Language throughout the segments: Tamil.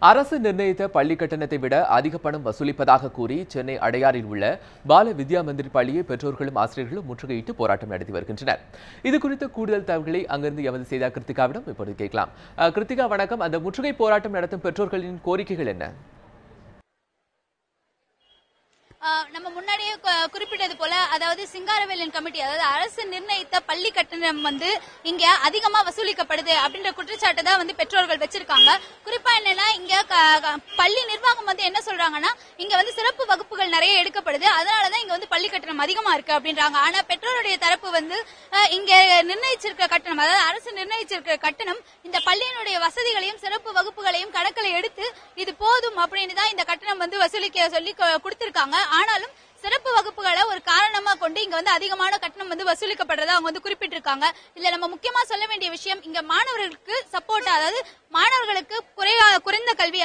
அரசு நிர்ணயித்த பள்ளி கட்டணத்தை விட அதிக பணம் வசூலிப்பதாக கூறி சென்னை அடையாறில் உள்ள பால வித்யா மந்திர் பள்ளியை பெற்றோர்களும் ஆசிரியர்களும் முற்றுகையிட்டு போராட்டம் நடத்தி வருகின்றனர். இது குறித்த கூடுதல் தகவல்களை அங்கிருந்து எமது செய்தியாளர் கிருத்திகாவிடம் இப்போது கேட்கலாம். கிருத்திகா, வணக்கம். அந்த முற்றுகை போராட்டம் நடத்தும் பெற்றோர்களின் கோரிக்கைகள் என்ன? நம்ம முன்னாடியே குறிப்பிட்டது போல, அதாவது சிங்காரவேலன் கமிட்டி, அதாவது அரசு நிர்ணயித்த பள்ளி கட்டணம் இங்க அதிகமா வசூலிக்கப்படுது அப்படின்ற குற்றச்சாட்டு தான் பெற்றோர்கள் வச்சிருக்காங்க. குறிப்பா என்னன்னா, இங்க பள்ளி நிர்வாகம் என்ன சொல்றாங்கன்னா, இங்க சிறப்பு வகுப்புகள் நிறைய எடுக்கப்படுது, அதனாலதான் இங்க பள்ளி கட்டணம் அதிகமா இருக்கு அப்படின்றாங்க. ஆனா பெற்றோருடைய தரப்பு இங்க நிர்ணயிச்சிருக்கிற கட்டணம், அதாவது அரசு நிர்ணயிச்சிருக்கிற கட்டணம் இந்த பள்ளியினுடைய வசதிகளையும் சிறப்பு வகுப்புகளையும் கணக்கில் எடுத்து இது போதும் அப்படின்னு தான் இந்த கட்டணம் வசூலிக்க சொல்லி கொடுத்திருக்காங்க. ஆனாலும் சிறப்பு வகுப்புகளை ஒரு காரணமா கொண்டு இங்க அதிகமான கட்டணம் வசூலிக்கப்படுறதா அவங்க குறிப்பிட்டிருக்காங்க. இதுல நம்ம முக்கியமா சொல்ல வேண்டிய விஷயம், இங்க மாணவர்களுக்கு சப்போர்ட், அதாவது மாணவர்களுக்கு குறைந்த கல்வி,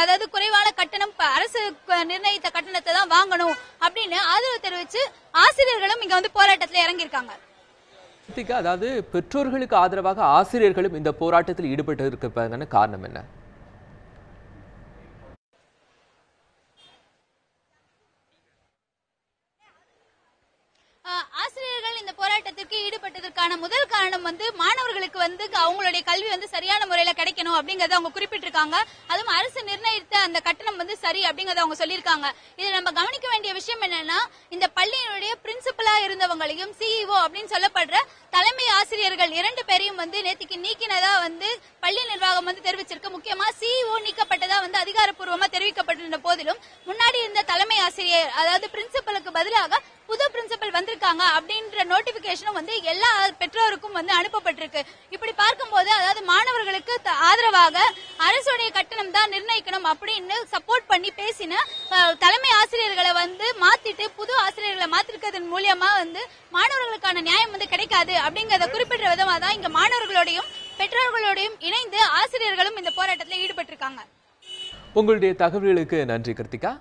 அதாவது குறைவான கட்டணம், அரசு நிர்ணயித்த கட்டணத்தை தான் வாங்கணும் அப்படின்னு ஆதரவு தெரிவிச்சு ஆசிரியர்களும் இங்க போராட்டத்தில் இறங்கியிருக்காங்க. அதாவது பெற்றோர்களுக்கு ஆதரவாக ஆசிரியர்களும் இந்த போராட்டத்தில் ஈடுபட்டு இருப்பதற்கான காரணம் என்ன? ஆசிரியர்கள் இந்த போராட்டத்திற்கு ஈடுபட்டதற்கான முதல் காரணம் மாணவர்களுக்கு அவங்களுடைய கல்வி சரியான முறையில கிடைக்கணும் அப்படிங்கறத அவங்க குறிப்பிட்டிருக்காங்க. அதுவும் அரசு நிர்ணயித்த அந்த கட்டணம் சரி அப்படிங்கறத அவங்க சொல்லியிருக்காங்க. இது நம்ம கவனிக்க வேண்டிய விஷயம் என்னன்னா, இந்த பள்ளியினுடைய பிரின்சிபலா இருந்தவங்களையும் சிஇஓ அப்படின்னு சொல்லப்படுற தலைமை ஆசிரியர்கள் 2 பேரையும் நேத்திக்கு நீக்கினதா பள்ளி நிர்வாகம் தெரிவிச்சிருக்கு. முக்கியமா சிஇஓ நீக்கப்பட்டதா அதிகாரப்பூர்வமா தெரிவிக்கப்பட்டிருந்த போதிலும், முன்னாடி இருந்த தலைமை ஆசிரியர், அதாவது பிரின்சிபலுக்கு பதிலாக புது பிரின்சிபல் வந்திருக்காங்க அப்படின்ற நோட்டிபிகேஷனும் எல்லா பெற்றோருக்கும் அனுப்பப்பட்டிருக்கு. இப்படி பார்க்கும்போது, அதாவது மாணவர்களுக்கு ஆதரவாக அரசுடைய கட்டணம் தான் நிர்ணயிக்கணும் அப்படின்னு சப்போர்ட் பண்ணி பேசின தலைமை ஆசிரியர்களை மாத்திட்டு புது ஆசிரியர்களை மாத்திருக்கிறதன் மூலியமா மாணவர்களுக்கான நியாயம் கிடைக்காது அப்படிங்கறத குறிப்பிட்ட விதமா தான் இங்க மாணவர்களோடையும் பெற்றோர்களோடையும் இணைந்து ஆசிரியர்களும் இந்த போராட்டத்தில் ஈடுபட்டிருக்காங்க. உங்களுடைய தகவல்களுக்கு நன்றி கிருத்திகா.